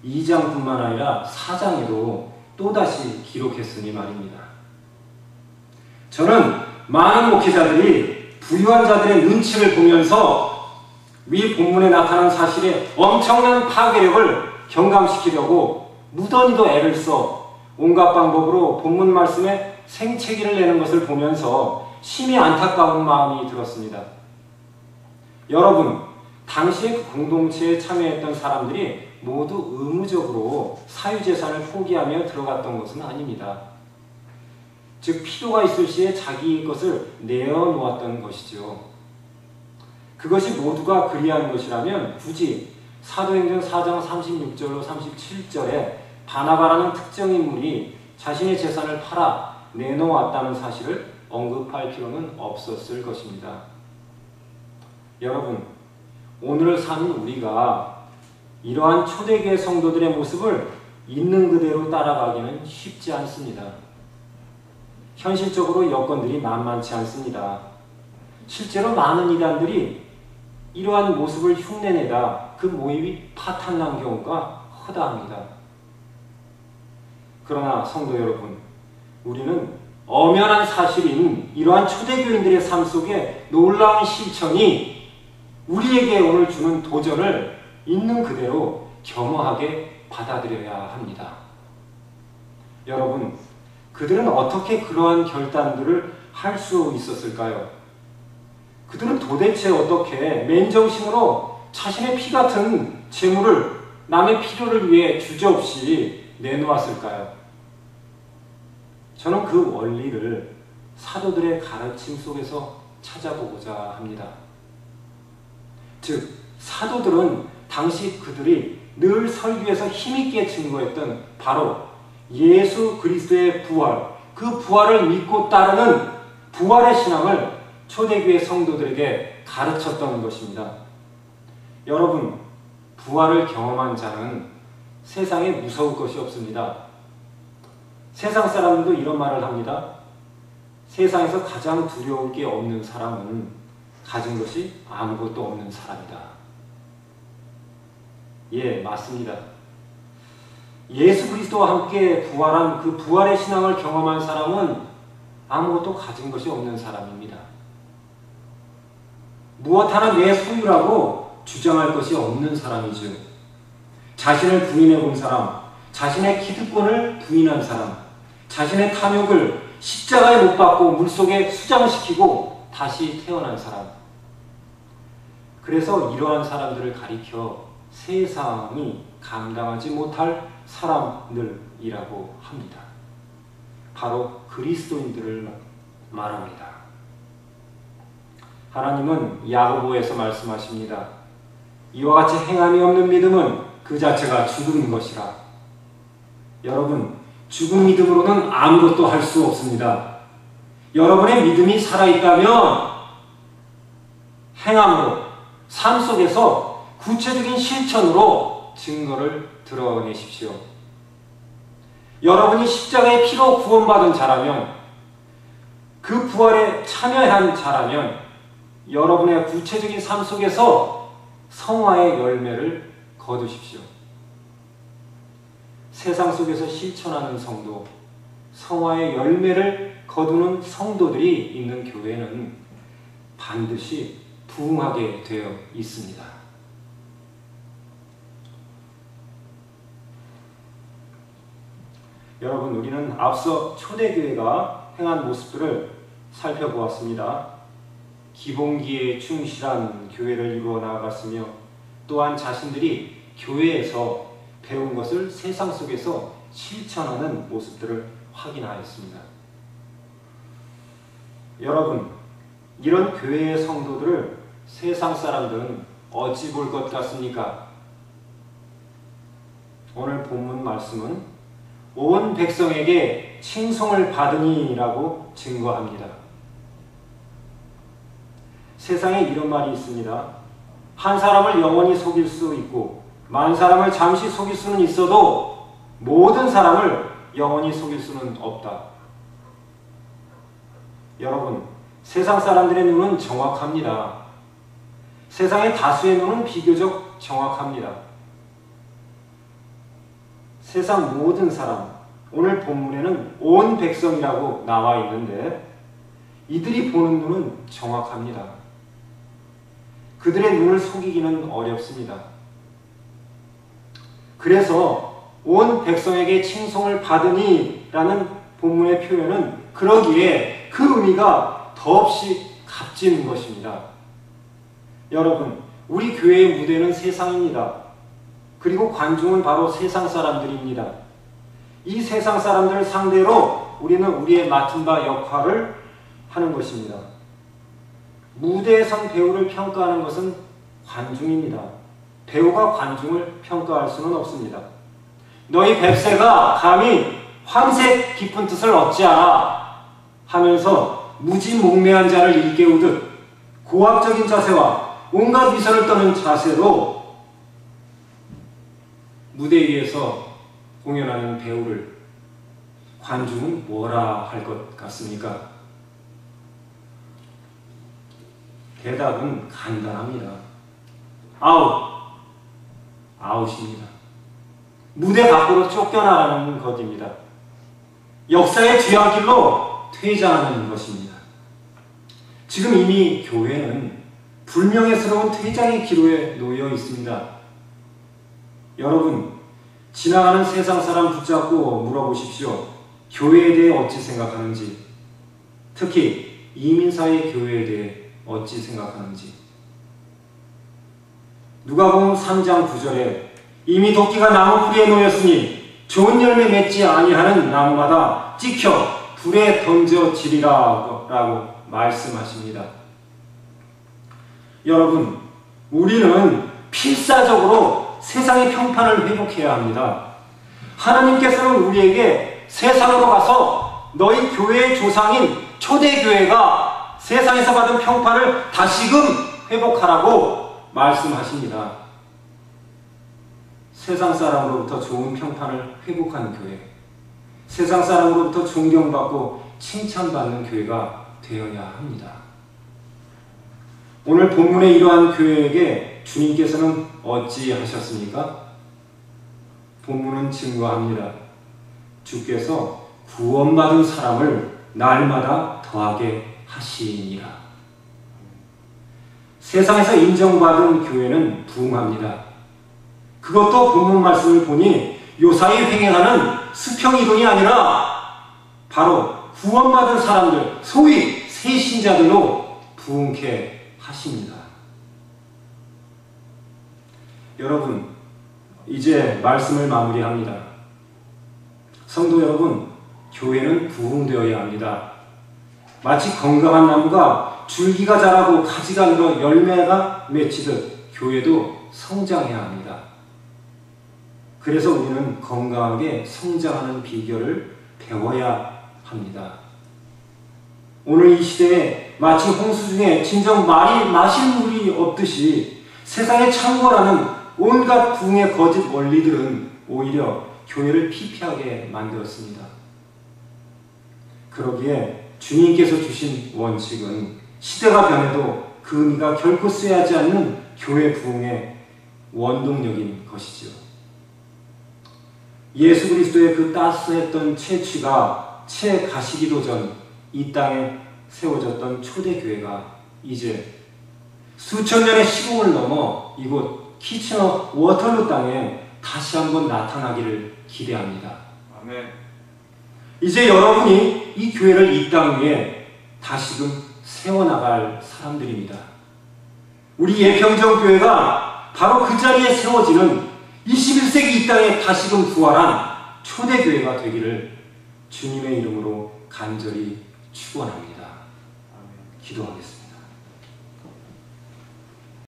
2장뿐만 아니라 4장에도 또다시 기록했으니 말입니다. 저는 많은 목회자들이 부유한 자들의 눈치를 보면서 위 본문에 나타난 사실에 엄청난 파괴력을 경감시키려고 무던히도 애를 써 온갖 방법으로 본문 말씀에 생채기를 내는 것을 보면서 심히 안타까운 마음이 들었습니다. 여러분, 당시에 그 공동체에 참여했던 사람들이 모두 의무적으로 사유재산을 포기하며 들어갔던 것은 아닙니다. 즉 필요가 있을 시에 자기 것을 내어놓았던 것이죠. 그것이 모두가 그리한 것이라면 굳이 사도행전 4장 36절로 37절에 바나바라는 특정 인물이 자신의 재산을 팔아 내놓았다는 사실을 언급할 필요는 없었을 것입니다. 여러분, 오늘 사는 우리가 이러한 초대교회 성도들의 모습을 있는 그대로 따라가기는 쉽지 않습니다. 현실적으로 여건들이 만만치 않습니다. 실제로 많은 이단들이 이러한 모습을 흉내내다 그 모임이 파탄난 경우가 허다합니다. 그러나 성도 여러분, 우리는 엄연한 사실인 이러한 초대교인들의 삶 속에 놀라운 실천이 우리에게 오늘 주는 도전을 있는 그대로 겸허하게 받아들여야 합니다. 여러분, 그들은 어떻게 그러한 결단들을 할 수 있었을까요? 그들은 도대체 어떻게 맨정신으로 자신의 피 같은 재물을 남의 필요를 위해 주저없이 내놓았을까요? 저는 그 원리를 사도들의 가르침 속에서 찾아보고자 합니다. 즉, 사도들은 당시 그들이 늘 설교에서 힘있게 증거했던 바로 예수 그리스도의 부활, 그 부활을 믿고 따르는 부활의 신앙을 초대교회 성도들에게 가르쳤던 것입니다. 여러분, 부활을 경험한 자는 세상에 무서울 것이 없습니다. 세상 사람들도 이런 말을 합니다. 세상에서 가장 두려울 게 없는 사람은 가진 것이 아무것도 없는 사람이다. 예, 맞습니다. 예수 그리스도와 함께 부활한 그 부활의 신앙을 경험한 사람은 아무것도 가진 것이 없는 사람입니다. 무엇 하나 내 소유라고 주장할 것이 없는 사람이죠. 자신을 부인해 본 사람, 자신의 기득권을 부인한 사람, 자신의 탐욕을 십자가에 못 박고 물속에 수장시키고 다시 태어난 사람. 그래서 이러한 사람들을 가리켜 세상이 감당하지 못할 사람들이라고 합니다. 바로 그리스도인들을 말합니다. 하나님은 야고보에서 말씀하십니다. 이와 같이 행함이 없는 믿음은 그 자체가 죽은 것이라. 여러분, 죽은 믿음으로는 아무것도 할 수 없습니다. 여러분의 믿음이 살아있다면 행함으로, 삶 속에서 구체적인 실천으로 증거를 드러내십시오. 여러분이 십자가의 피로 구원받은 자라면, 그 부활에 참여한 자라면 여러분의 구체적인 삶 속에서 성화의 열매를 거두십시오. 세상 속에서 실천하는 성도, 성화의 열매를 거두는 성도들이 있는 교회는 반드시 부흥하게 되어 있습니다. 여러분, 우리는 앞서 초대교회가 행한 모습들을 살펴보았습니다. 기본기에 충실한 교회를 이루어 나아갔으며 또한 자신들이 교회에서 배운 것을 세상 속에서 실천하는 모습들을 확인하였습니다. 여러분, 이런 교회의 성도들을 세상 사람들은 어찌 볼 것 같습니까? 오늘 본문 말씀은 온 백성에게 칭송을 받으니라고 증거합니다. 세상에 이런 말이 있습니다. 한 사람을 영원히 속일 수 있고 만 사람을 잠시 속일 수는 있어도 모든 사람을 영원히 속일 수는 없다. 여러분, 세상 사람들의 눈은 정확합니다. 세상의 다수의 눈은 비교적 정확합니다. 세상 모든 사람, 오늘 본문에는 온 백성이라고 나와 있는데 이들이 보는 눈은 정확합니다. 그들의 눈을 속이기는 어렵습니다. 그래서 온 백성에게 칭송을 받으니 라는 본문의 표현은 그러기에 그 의미가 더없이 값지는 것입니다. 여러분, 우리 교회의 무대는 세상입니다. 그리고 관중은 바로 세상 사람들입니다. 이 세상 사람들을 상대로 우리는 우리의 맡은 바 역할을 하는 것입니다. 무대에 선 배우를 평가하는 것은 관중입니다. 배우가 관중을 평가할 수는 없습니다. 너희 뱁새가 감히 황색 깊은 뜻을 어찌하라 하면서 무지몽매한 자를 일깨우듯 고압적인 자세와 온갖 위선을 떠는 자세로 무대 위에서 공연하는 배우를 관중은 뭐라 할 것 같습니까? 대답은 간단합니다. 아웃입니다. 무대 밖으로 쫓겨나라는 것입니다. 역사의 뒤안길로 퇴장하는 것입니다. 지금 이미 교회는 불명예스러운 퇴장의 기로에 놓여 있습니다. 여러분, 지나가는 세상 사람 붙잡고 물어보십시오. 교회에 대해 어찌 생각하는지, 특히 이민사회 교회에 대해 어찌 생각하는지. 누가복음 3장 9절에 이미 도끼가 나무 뿌리에 놓였으니 좋은 열매 맺지 아니하는 나무마다 찍혀 불에 던져지리라 라고 말씀하십니다. 여러분, 우리는 필사적으로 세상의 평판을 회복해야 합니다. 하나님께서는 우리에게 세상으로 가서 너희 교회의 조상인 초대교회가 세상에서 받은 평판을 다시금 회복하라고 말씀하십니다. 세상 사람으로부터 좋은 평판을 회복하는 교회, 세상 사람으로부터 존경받고 칭찬받는 교회가 되어야 합니다. 오늘 본문의 이러한 교회에게 주님께서는 어찌 하셨습니까? 본문은 증거합니다. 주께서 구원받은 사람을 날마다 더하게 하시니라. 세상에서 인정받은 교회는 부흥합니다. 그것도 본문 말씀을 보니 요사이 횡행하는 수평이동이 아니라 바로 구원받은 사람들, 소위 새신자들로 부흥케 하십니다. 여러분, 이제 말씀을 마무리합니다. 성도 여러분, 교회는 부흥되어야 합니다. 마치 건강한 나무가 줄기가 자라고 가지가 늘어 열매가 맺히듯 교회도 성장해야 합니다. 그래서 우리는 건강하게 성장하는 비결을 배워야 합니다. 오늘 이 시대에 마치 홍수 중에 진정 마실 물이 없듯이 세상에 창궐하는 온갖 부흥의 거짓 원리들은 오히려 교회를 피폐하게 만들었습니다. 그러기에 주님께서 주신 원칙은 시대가 변해도 그 의미가 결코 쇠하지 않는 교회 부흥의 원동력인 것이죠. 예수 그리스도의 그 따스했던 채취가 채 가시기도 전 이 땅에 세워졌던 초대교회가 이제 수천 년의 시공을 넘어 이곳 키치너 워털루 땅에 다시 한번 나타나기를 기대합니다. 아멘. 이제 여러분이 이 교회를 이 땅 위에 다시금 세워나갈 사람들입니다. 우리 예평정교회가 바로 그 자리에 세워지는 21세기 이 땅에 다시금 부활한 초대교회가 되기를 주님의 이름으로 간절히 축원합니다. 기도하겠습니다.